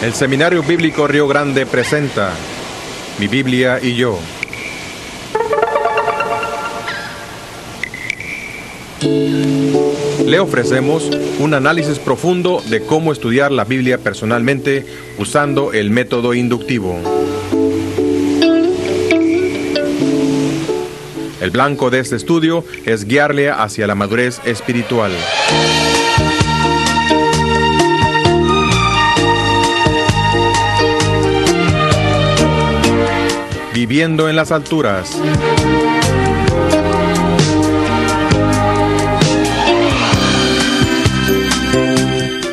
El Seminario Bíblico Río Grande presenta Mi Biblia y yo. Le ofrecemos un análisis profundo de cómo estudiar la Biblia personalmente usando el método inductivo. El blanco de este estudio es guiarle hacia la madurez espiritual. Viviendo en las alturas.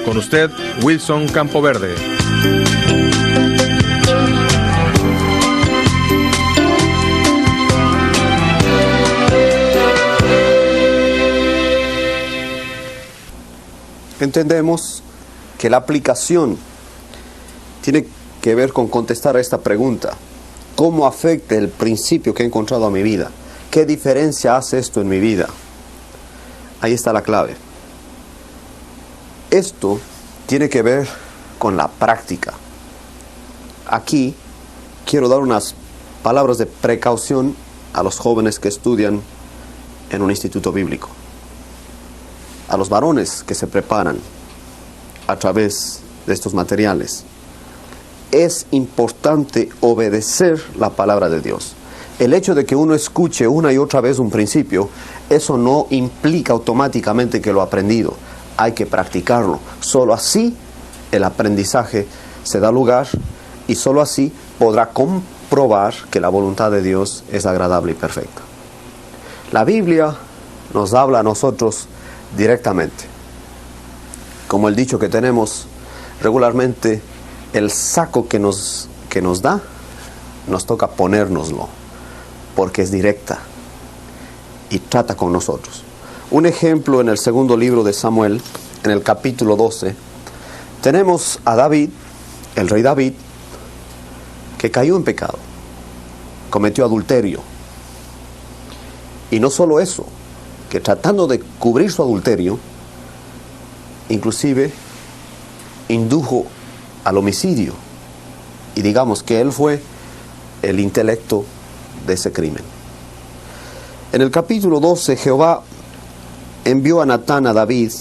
Con usted, Wilson Campoverde. Entendemos que la aplicación tiene que ver con contestar a esta pregunta. ¿Cómo afecta el principio que he encontrado a mi vida? ¿Qué diferencia hace esto en mi vida? Ahí está la clave. Esto tiene que ver con la práctica. Aquí quiero dar unas palabras de precaución a los jóvenes que estudian en un instituto bíblico. A los varones que se preparan a través de estos materiales. Es importante obedecer la palabra de Dios. El hecho de que uno escuche una y otra vez un principio, eso no implica automáticamente que lo ha aprendido. Hay que practicarlo. Solo así el aprendizaje se da lugar y solo así podrá comprobar que la voluntad de Dios es agradable y perfecta. La Biblia nos habla a nosotros directamente. Como el dicho que tenemos regularmente, el saco que nos da, nos toca ponérnoslo, porque es directa y trata con nosotros. Un ejemplo en el segundo libro de Samuel, en el capítulo 12, tenemos a David, el rey David, que cayó en pecado, cometió adulterio. Y no solo eso, que tratando de cubrir su adulterio, inclusive indujo al homicidio. Y digamos que él fue el intelecto de ese crimen. En el capítulo 12, Jehová envió a Natán a David,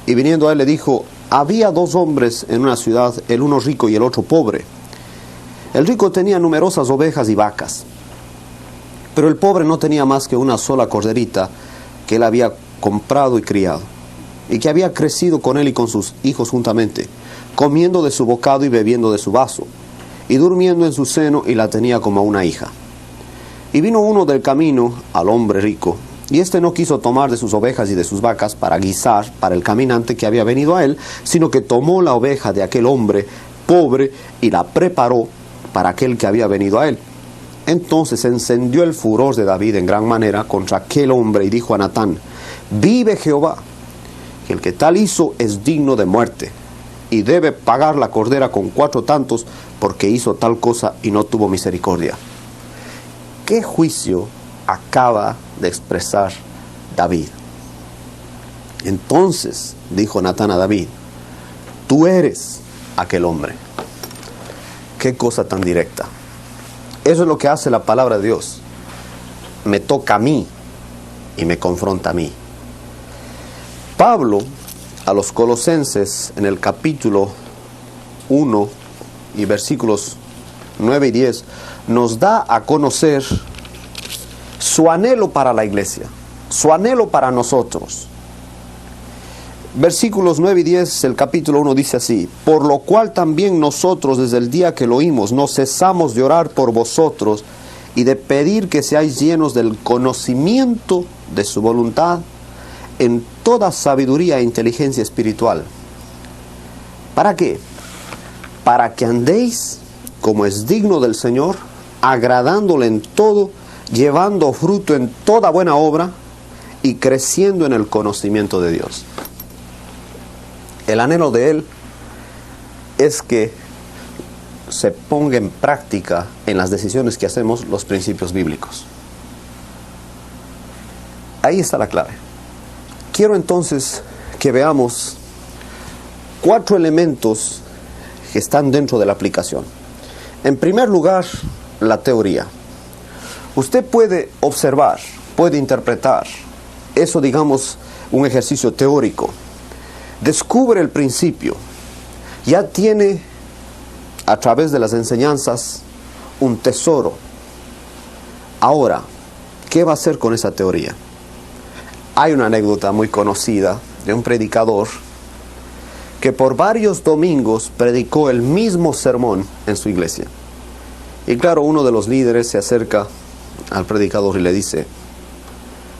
y viniendo a él le dijo: había dos hombres en una ciudad, el uno rico y el otro pobre. El rico tenía numerosas ovejas y vacas, pero el pobre no tenía más que una sola corderita que él había comprado y criado, y que había crecido con él y con sus hijos juntamente, comiendo de su bocado y bebiendo de su vaso, y durmiendo en su seno, y la tenía como a una hija. Y vino uno del camino al hombre rico, y éste no quiso tomar de sus ovejas y de sus vacas para guisar para el caminante que había venido a él, sino que tomó la oveja de aquel hombre pobre y la preparó para aquel que había venido a él. Entonces encendió el furor de David en gran manera contra aquel hombre, y dijo a Natán: vive Jehová, que el que tal hizo es digno de muerte, y debe pagar la cordera con 4 tantos, porque hizo tal cosa y no tuvo misericordia. ¿Qué juicio acaba de expresar David? Entonces dijo Natán a David: tú eres aquel hombre. Qué cosa tan directa. Eso es lo que hace la palabra de Dios. Me toca a mí y me confronta a mí. Pablo a los Colosenses, en el capítulo 1 y versículos 9 y 10, nos da a conocer su anhelo para la iglesia, su anhelo para nosotros. Versículos 9 y 10, el capítulo 1 dice así: por lo cual también nosotros desde el día que lo oímos no cesamos de orar por vosotros y de pedir que seáis llenos del conocimiento de su voluntad en toda sabiduría e inteligencia espiritual. ¿Para qué? Para que andéis como es digno del Señor, agradándole en todo, llevando fruto en toda buena obra y creciendo en el conocimiento de Dios. El anhelo de Él es que se ponga en práctica en las decisiones que hacemos los principios bíblicos. Ahí está la clave. Quiero entonces que veamos 4 elementos que están dentro de la aplicación. En primer lugar, la teoría. Usted puede observar, puede interpretar. Eso, digamos, un ejercicio teórico. Descubre el principio. Ya tiene, a través de las enseñanzas, un tesoro. Ahora, ¿qué va a hacer con esa teoría? Hay una anécdota muy conocida de un predicador que por varios domingos predicó el mismo sermón en su iglesia. Y claro, uno de los líderes se acerca al predicador y le dice: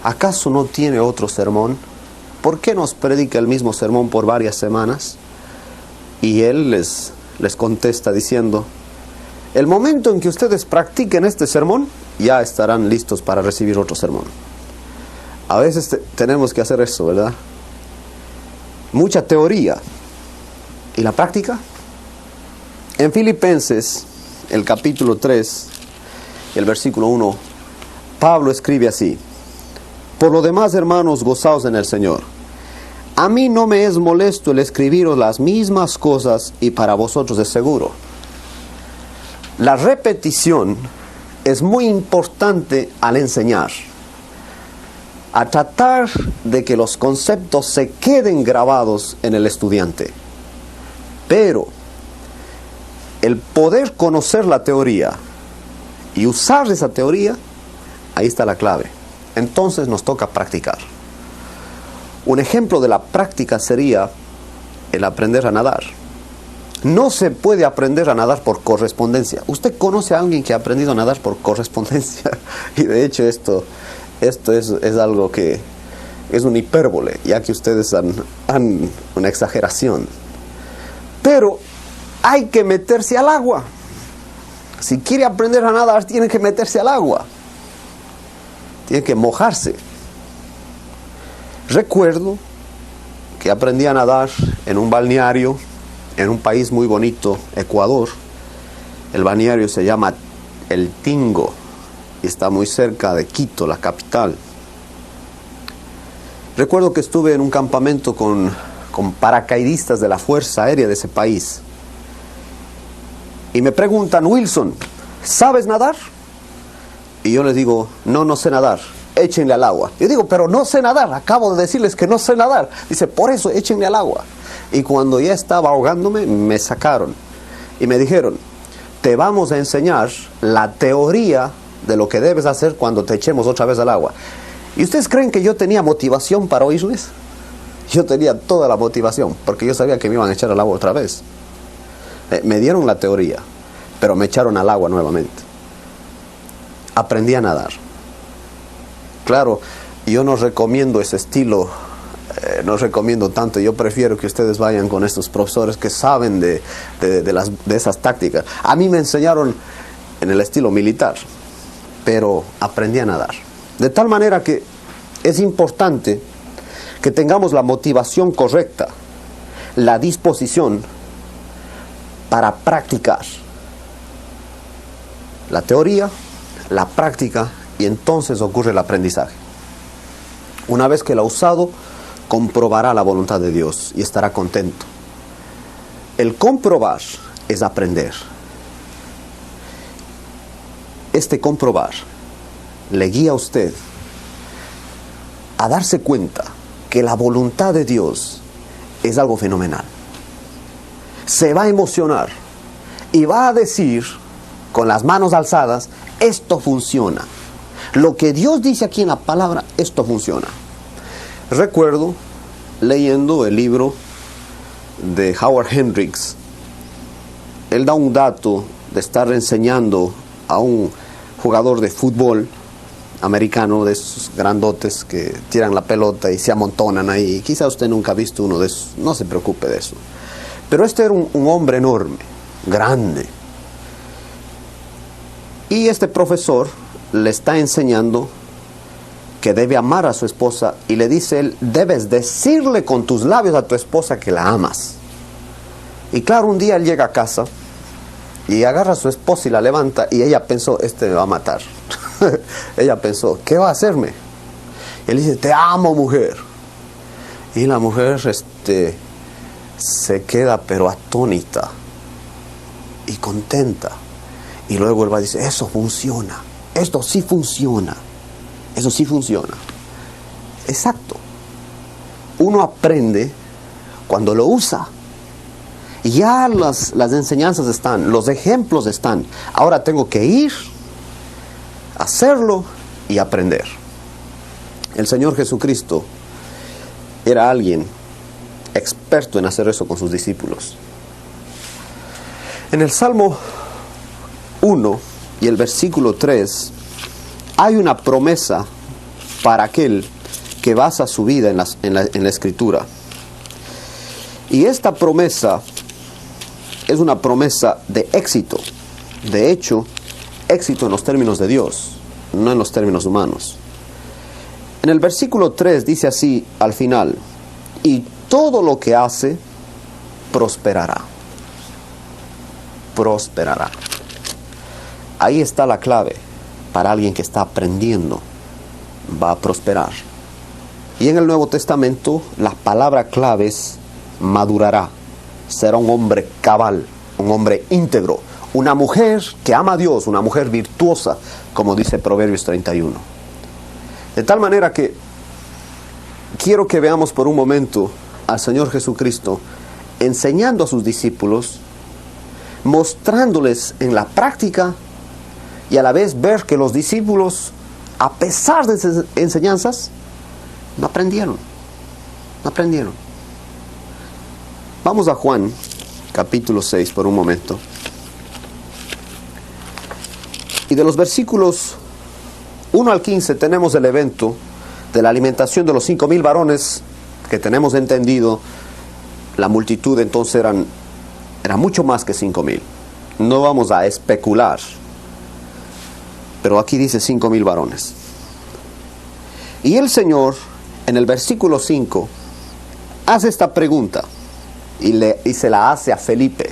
¿acaso no tiene otro sermón? ¿Por qué nos predica el mismo sermón por varias semanas? Y él les contesta diciendo: el momento en que ustedes practiquen este sermón, ya estarán listos para recibir otro sermón. A veces tenemos que hacer eso, ¿verdad? Mucha teoría. ¿Y la práctica? En Filipenses, el capítulo 3, el versículo 1, Pablo escribe así: por lo demás, hermanos, gozaos en el Señor. A mí no me es molesto el escribiros las mismas cosas, y para vosotros es seguro. La repetición es muy importante al enseñar, a tratar de que los conceptos se queden grabados en el estudiante. Pero el poder conocer la teoría y usar esa teoría, ahí está la clave. Entonces nos toca practicar. Un ejemplo de la práctica sería el aprender a nadar. No se puede aprender a nadar por correspondencia. ¿Usted conoce a alguien que ha aprendido a nadar por correspondencia? Y de hecho esto es algo que es un hipérbole, ya que ustedes han una exageración. Pero hay que meterse al agua. Si quiere aprender a nadar, tiene que meterse al agua. Tiene que mojarse. Recuerdo que aprendí a nadar en un balneario en un país muy bonito, Ecuador. El balneario se llama El Tingo y está muy cerca de Quito, la capital. Recuerdo que estuve en un campamento con paracaidistas de la Fuerza Aérea de ese país. Y me preguntan: Wilson, ¿sabes nadar? Y yo les digo: no sé nadar, échenle al agua. Yo digo: pero no sé nadar, acabo de decirles que no sé nadar. Dice: por eso échenle al agua. Y cuando ya estaba ahogándome, me sacaron y me dijeron: te vamos a enseñar la teoría de lo que debes hacer cuando te echemos otra vez al agua. ¿Y ustedes creen que yo tenía motivación para oírles? Yo tenía toda la motivación, porque yo sabía que me iban a echar al agua otra vez. Me dieron la teoría, pero me echaron al agua nuevamente. Aprendí a nadar. Claro, yo no recomiendo ese estilo, no recomiendo tanto. Yo prefiero que ustedes vayan con estos profesores que saben de esas tácticas. A mí me enseñaron en el estilo militar, pero aprendí a nadar. De tal manera que es importante que tengamos la motivación correcta, la disposición para practicar la teoría, la práctica, y entonces ocurre el aprendizaje. Una vez que lo ha usado, comprobará la voluntad de Dios y estará contento. El comprobar es aprender. Este comprobar le guía a usted a darse cuenta que la voluntad de Dios es algo fenomenal. Se va a emocionar y va a decir con las manos alzadas: esto funciona. Lo que Dios dice aquí en la palabra, esto funciona. Recuerdo leyendo el libro de Howard Hendricks. Él da un dato de estar enseñando a un jugador de fútbol americano, de esos grandotes que tiran la pelota y se amontonan ahí. Quizá usted nunca ha visto uno de esos, no se preocupe de eso. Pero este era un hombre enorme, grande. Y este profesor le está enseñando que debe amar a su esposa, y le dice él: debes decirle con tus labios a tu esposa que la amas. Y claro, un día él llega a casa y agarra a su esposa y la levanta, y ella pensó: este me va a matar. Ella pensó: ¿qué va a hacerme? Y él dice: te amo, mujer. Y la mujer se queda pero atónita. y contenta. Y luego él va a decir, eso funciona, esto sí funciona, eso sí funciona. Exacto. Uno aprende cuando lo usa. Ya las enseñanzas están, los ejemplos están. Ahora tengo que ir, hacerlo y aprender. El Señor Jesucristo era alguien experto en hacer eso con sus discípulos. En el Salmo 1 y el versículo 3 hay una promesa para aquel que basa su vida en la Escritura. Y esta promesa es una promesa de éxito. De hecho, éxito en los términos de Dios, no en los términos humanos. En el versículo 3 dice así al final, y todo lo que hace prosperará. Prosperará. Ahí está la clave para alguien que está aprendiendo. Va a prosperar. Y en el Nuevo Testamento la palabra clave es madurará. Será un hombre cabal, un hombre íntegro, una mujer que ama a Dios, una mujer virtuosa, como dice Proverbios 31. De tal manera que quiero que veamos por un momento al Señor Jesucristo enseñando a sus discípulos, mostrándoles en la práctica y a la vez ver que los discípulos, a pesar de esas enseñanzas, no aprendieron. Vamos a Juan, capítulo 6, por un momento. Y de los versículos 1 al 15 tenemos el evento de la alimentación de los 5,000 varones, que tenemos entendido, la multitud entonces era mucho más que 5,000. No vamos a especular, pero aquí dice 5,000 varones. Y el Señor, en el versículo 5, hace esta pregunta, y se la hace a Felipe.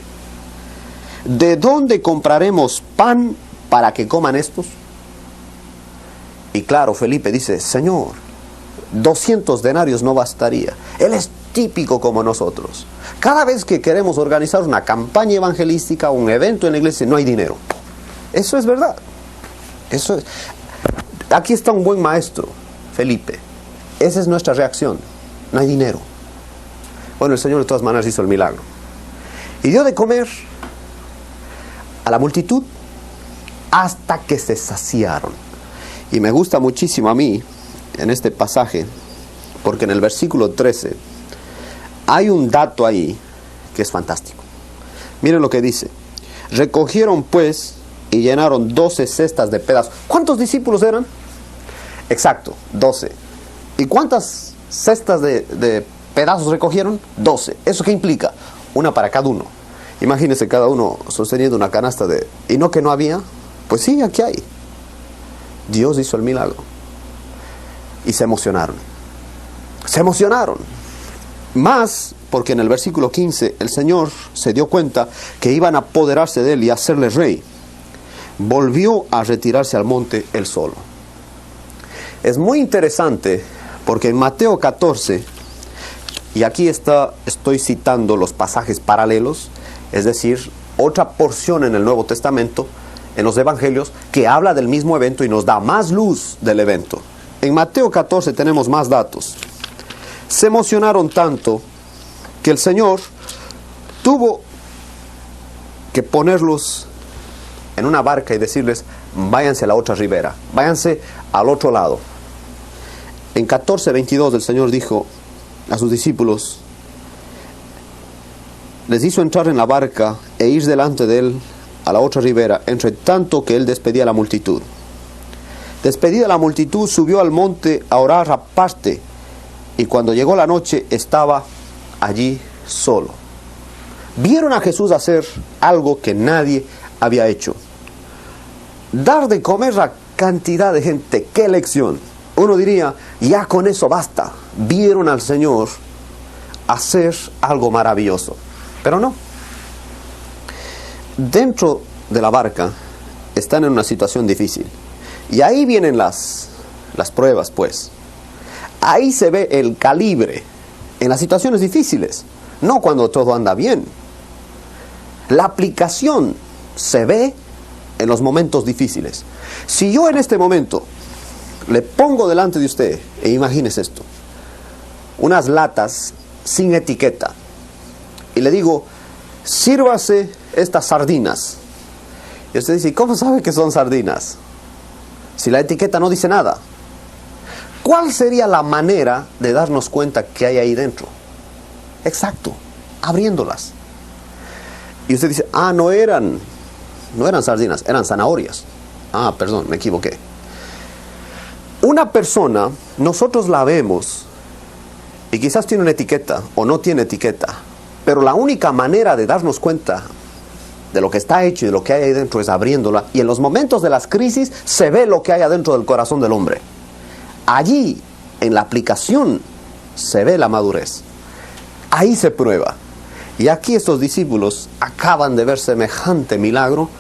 ¿De dónde compraremos pan para que coman estos? Y claro, Felipe dice, Señor, 200 denarios no bastaría. Él es típico como nosotros. Cada vez que queremos organizar una campaña evangelística, un evento en la iglesia, no hay dinero. Eso es verdad. Eso es. Aquí está un buen maestro, Felipe. Esa es nuestra reacción. No hay dinero. Bueno, el Señor de todas maneras hizo el milagro. Y dio de comer a la multitud hasta que se saciaron. Y me gusta muchísimo a mí en este pasaje, porque en el versículo 13 hay un dato ahí que es fantástico. Miren lo que dice. Recogieron pues y llenaron 12 cestas de pedazos. ¿Cuántos discípulos eran? Exacto, 12. ¿Y cuántas cestas de pedazos recogieron? 12. ¿Eso qué implica? Una para cada uno. Imagínense cada uno sosteniendo una canasta de... ¿Y no que no había? Pues sí, aquí hay. Dios hizo el milagro. Y se emocionaron. Se emocionaron. Más porque en el versículo 15 el Señor se dio cuenta que iban a apoderarse de él y hacerle rey. Volvió a retirarse al monte él solo. Es muy interesante porque en Mateo 14, y aquí estoy citando los pasajes paralelos, es decir, otra porción en el Nuevo Testamento, en los Evangelios, que habla del mismo evento y nos da más luz del evento. En Mateo 14 tenemos más datos. Se emocionaron tanto que el Señor tuvo que ponerlos en una barca y decirles, váyanse a la otra ribera, váyanse al otro lado. En 14:22 el Señor dijo a sus discípulos, les hizo entrar en la barca e ir delante de él a la otra ribera, entre tanto que él despedía a la multitud. Despedida la multitud, subió al monte a orar aparte, y cuando llegó la noche estaba allí solo. Vieron a Jesús hacer algo que nadie había hecho. Dar de comer a cantidad de gente, ¡qué lección! Uno diría, ya con eso basta. Vieron al Señor hacer algo maravilloso, pero no. Dentro de la barca están en una situación difícil. Y ahí vienen las pruebas, pues. Ahí se ve el calibre en las situaciones difíciles, no cuando todo anda bien. La aplicación se ve en los momentos difíciles. Si yo en este momento le pongo delante de usted, e imagínese esto, unas latas sin etiqueta, y le digo, sírvase estas sardinas. Y usted dice, ¿cómo sabe que son sardinas? Si la etiqueta no dice nada. ¿Cuál sería la manera de darnos cuenta que hay ahí dentro? Exacto, abriéndolas. Y usted dice, no eran sardinas, eran zanahorias. Perdón, me equivoqué. Una persona, nosotros la vemos, y quizás tiene una etiqueta o no tiene etiqueta, pero la única manera de darnos cuenta de lo que está hecho y de lo que hay ahí dentro es abriéndola. Y en los momentos de las crisis se ve lo que hay adentro del corazón del hombre. Allí, en la aplicación, se ve la madurez. Ahí se prueba. Y aquí estos discípulos acaban de ver semejante milagro.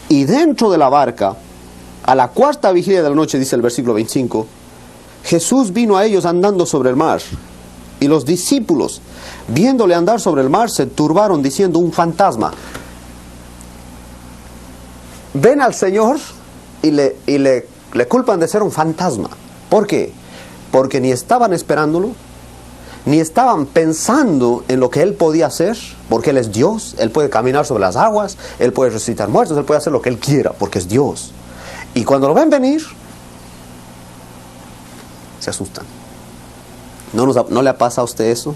Y dentro de la barca, a la cuarta vigilia de la noche, dice el versículo 25, Jesús vino a ellos andando sobre el mar. Y los discípulos, viéndole andar sobre el mar, se turbaron diciendo, un fantasma. Ven al Señor y le culpan de ser un fantasma. ¿Por qué? Porque ni estaban esperándolo, ni estaban pensando en lo que Él podía hacer, porque Él es Dios, Él puede caminar sobre las aguas, Él puede resucitar muertos, Él puede hacer lo que Él quiera, porque es Dios. Y cuando lo ven venir, se asustan. ¿No le pasa a usted eso?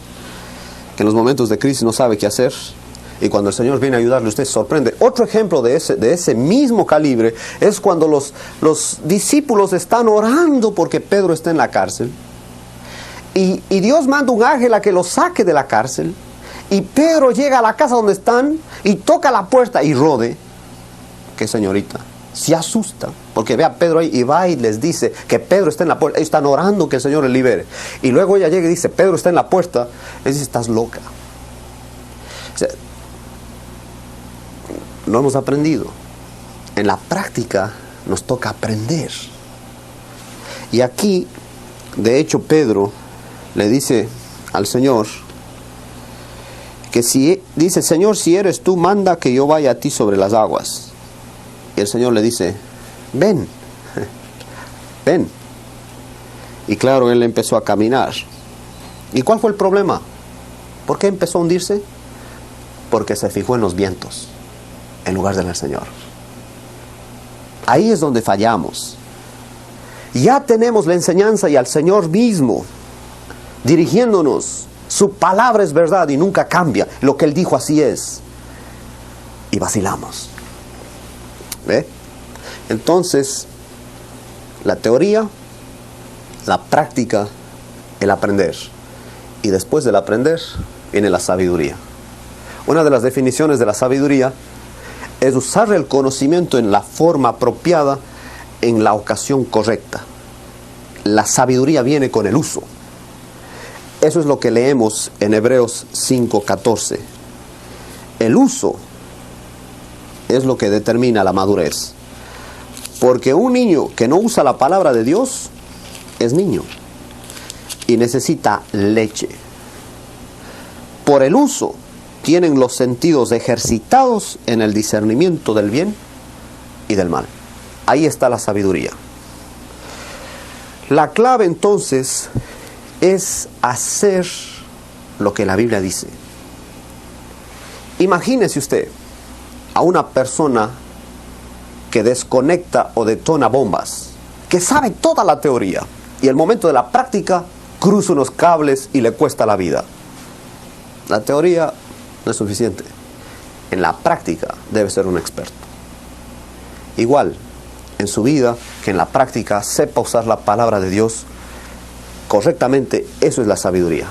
Que en los momentos de crisis no sabe qué hacer, y cuando el Señor viene a ayudarle, usted se sorprende. Otro ejemplo de ese mismo calibre es cuando los discípulos están orando porque Pedro está en la cárcel. Y Dios manda un ángel a que lo saque de la cárcel. Y Pedro llega a la casa donde están y toca la puerta y Rode, que señorita, se asusta. Porque ve a Pedro ahí y va y les dice que Pedro está en la puerta. Ellos están orando que el Señor le libere. Y luego ella llega y dice, Pedro está en la puerta. Él dice, estás loca. O sea, no hemos aprendido. En la práctica nos toca aprender. Y aquí, de hecho, Pedro le dice al Señor que dice, Señor, si eres tú, manda que yo vaya a ti sobre las aguas. Y el Señor le dice, ven, ven. Y claro, él empezó a caminar. ¿Y cuál fue el problema? ¿Por qué empezó a hundirse? Porque se fijó en los vientos en lugar del Señor. Ahí es donde fallamos. Ya tenemos la enseñanza y al Señor mismo dirigiéndonos. Su palabra es verdad y nunca cambia. Lo que Él dijo así es. Y vacilamos. ¿Ve? Entonces, la teoría, la práctica, el aprender. Y después del aprender viene la sabiduría. Una de las definiciones de la sabiduría es usar el conocimiento en la forma apropiada, en la ocasión correcta. La sabiduría viene con el uso. Eso es lo que leemos en Hebreos 5:14. El uso es lo que determina la madurez. Porque un niño que no usa la palabra de Dios es niño y necesita leche. Por el uso tienen los sentidos ejercitados en el discernimiento del bien y del mal. Ahí está la sabiduría. La clave entonces es hacer lo que la Biblia dice. Imagínese usted a una persona que desconecta o detona bombas, que sabe toda la teoría, y el momento de la práctica cruza unos cables y le cuesta la vida. La teoría no es suficiente. En la práctica debe ser un experto. Igual, en su vida, que en la práctica sepa usar la palabra de Dios correctamente. Eso es la sabiduría.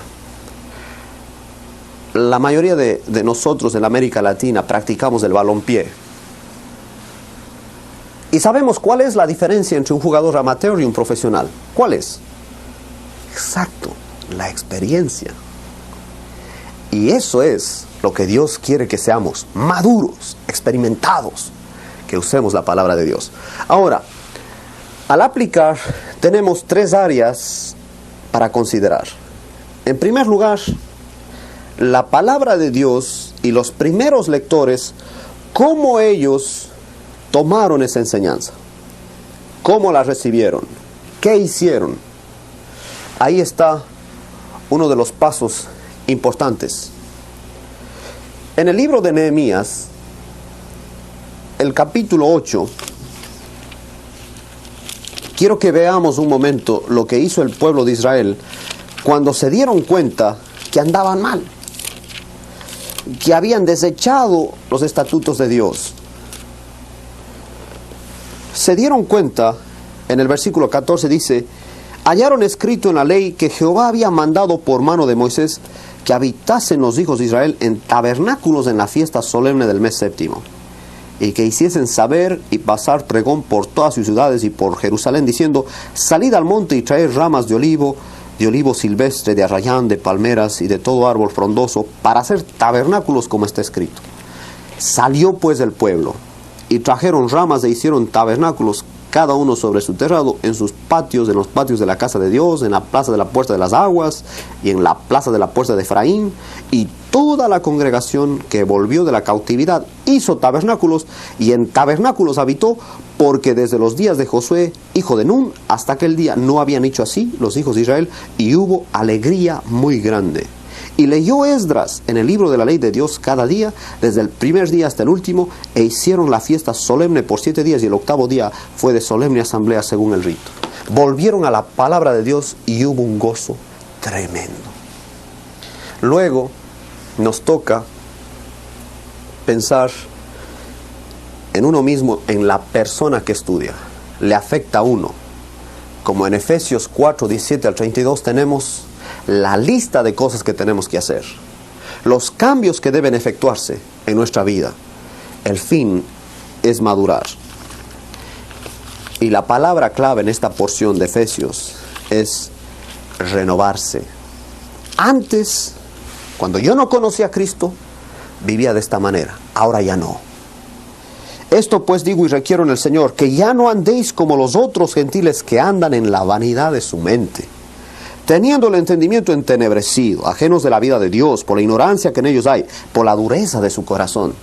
La mayoría de nosotros en la América Latina practicamos el balompié. Y sabemos cuál es la diferencia entre un jugador amateur y un profesional. ¿Cuál es? Exacto, la experiencia. Y eso es lo que Dios quiere que seamos, maduros, experimentados, que usemos la palabra de Dios. Ahora, al aplicar, tenemos 3 áreas para considerar. En primer lugar, la palabra de Dios y los primeros lectores ¿cómo ellos tomaron esa enseñanza? ¿Cómo la recibieron? ¿Qué hicieron? Ahí está uno de los pasos importantes. En el libro de Nehemías, el capítulo 8, quiero que veamos un momento lo que hizo el pueblo de Israel cuando se dieron cuenta que andaban mal, que habían desechado los estatutos de Dios. Se dieron cuenta, en el versículo 14 dice: hallaron escrito en la ley que Jehová había mandado por mano de Moisés que habitasen los hijos de Israel en tabernáculos en la fiesta solemne del mes séptimo, y que hiciesen saber y pasar pregón por todas sus ciudades y por Jerusalén, diciendo: salid al monte y traed ramas de olivo silvestre, de arrayán, de palmeras y de todo árbol frondoso, para hacer tabernáculos como está escrito. Salió pues el pueblo, y trajeron ramas e hicieron tabernáculos, cada uno sobre su terrado, en sus patios, en los patios de la casa de Dios, en la plaza de la puerta de las aguas, y en la plaza de la puerta de Efraín. Y toda la congregación que volvió de la cautividad hizo tabernáculos, y en tabernáculos habitó, porque desde los días de Josué, hijo de Nun, hasta aquel día no habían hecho así los hijos de Israel, y hubo alegría muy grande. Y leyó Esdras en el libro de la ley de Dios cada día, desde el primer día hasta el último, e hicieron la fiesta solemne por 7 días, y el octavo día fue de solemne asamblea según el rito. Volvieron a la palabra de Dios y hubo un gozo tremendo. Luego nos toca pensar en uno mismo, en la persona que estudia. Le afecta a uno. Como en Efesios 4, 17 al 32 tenemos la lista de cosas que tenemos que hacer, los cambios que deben efectuarse en nuestra vida. El fin es madurar. Y la palabra clave en esta porción de Efesios es renovarse. Antes, cuando yo no conocía a Cristo, vivía de esta manera. Ahora ya no. Esto pues digo y requiero en el Señor, que ya no andéis como los otros gentiles que andan en la vanidad de su mente, teniendo el entendimiento entenebrecido, ajenos de la vida de Dios, por la ignorancia que en ellos hay, por la dureza de su corazón,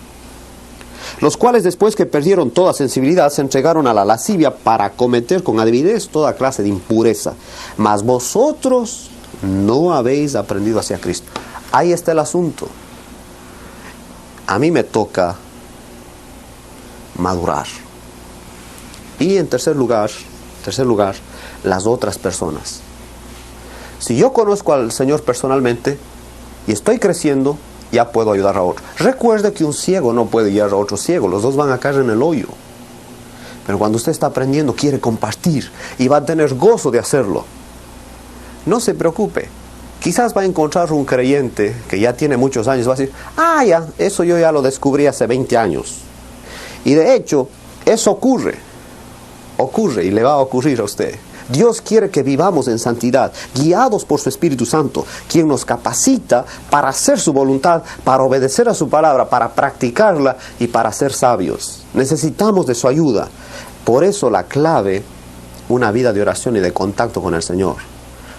los cuales después que perdieron toda sensibilidad, se entregaron a la lascivia para cometer con avidez toda clase de impureza. Mas vosotros no habéis aprendido hacia Cristo. Ahí está el asunto. A mí me toca madurar. Y en tercer lugar, las otras personas. Si yo conozco al Señor personalmente y estoy creciendo, ya puedo ayudar a otro. Recuerde que un ciego no puede guiar a otro ciego, los dos van a caer en el hoyo. Pero cuando usted está aprendiendo, quiere compartir y va a tener gozo de hacerlo. No se preocupe. Quizás va a encontrar un creyente que ya tiene muchos años, va a decir: ya, eso yo ya lo descubrí hace 20 años. Y de hecho, eso ocurre y le va a ocurrir a usted. Dios quiere que vivamos en santidad, guiados por su Espíritu Santo, quien nos capacita para hacer su voluntad, para obedecer a su palabra, para practicarla y para ser sabios. Necesitamos de su ayuda. Por eso la clave, una vida de oración y de contacto con el Señor.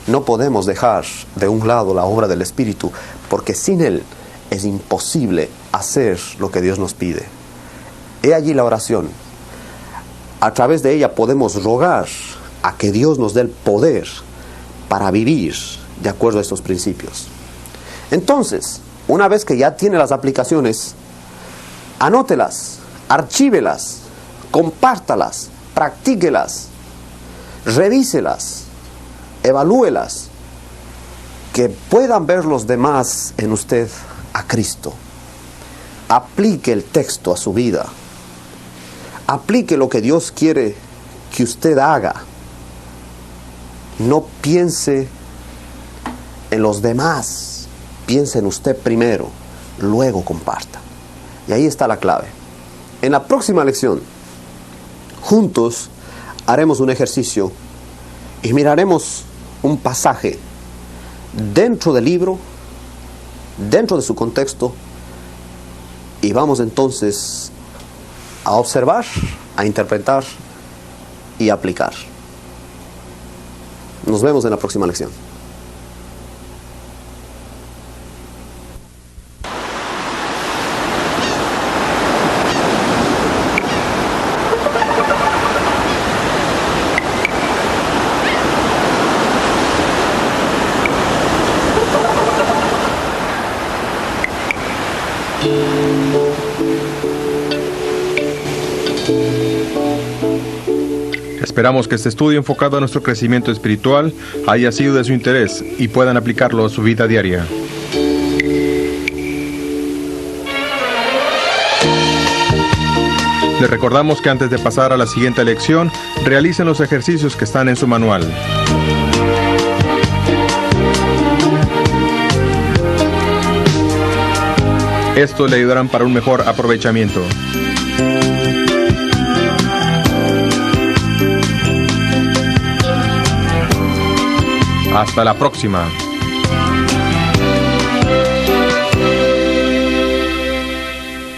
No podemos dejar de un lado la obra del Espíritu, porque sin Él es imposible hacer lo que Dios nos pide. He allí la oración. A través de ella podemos rogar a que Dios nos dé el poder para vivir de acuerdo a estos principios. Entonces, una vez que ya tiene las aplicaciones, anótelas, archívelas, compártalas, practíquelas, revíselas, evalúelas, que puedan ver los demás en usted a Cristo. Aplique el texto a su vida. Aplique lo que Dios quiere que usted haga. No piense en los demás, piense en usted primero, luego comparta. Y ahí está la clave. En la próxima lección, juntos haremos un ejercicio y miraremos un pasaje dentro del libro, dentro de su contexto, y vamos entonces a observar, a interpretar y aplicar. Nos vemos en la próxima lección. Esperamos que este estudio enfocado a nuestro crecimiento espiritual haya sido de su interés y puedan aplicarlo a su vida diaria. Les recordamos que antes de pasar a la siguiente lección, realicen los ejercicios que están en su manual. Estos le ayudarán para un mejor aprovechamiento. Hasta la próxima.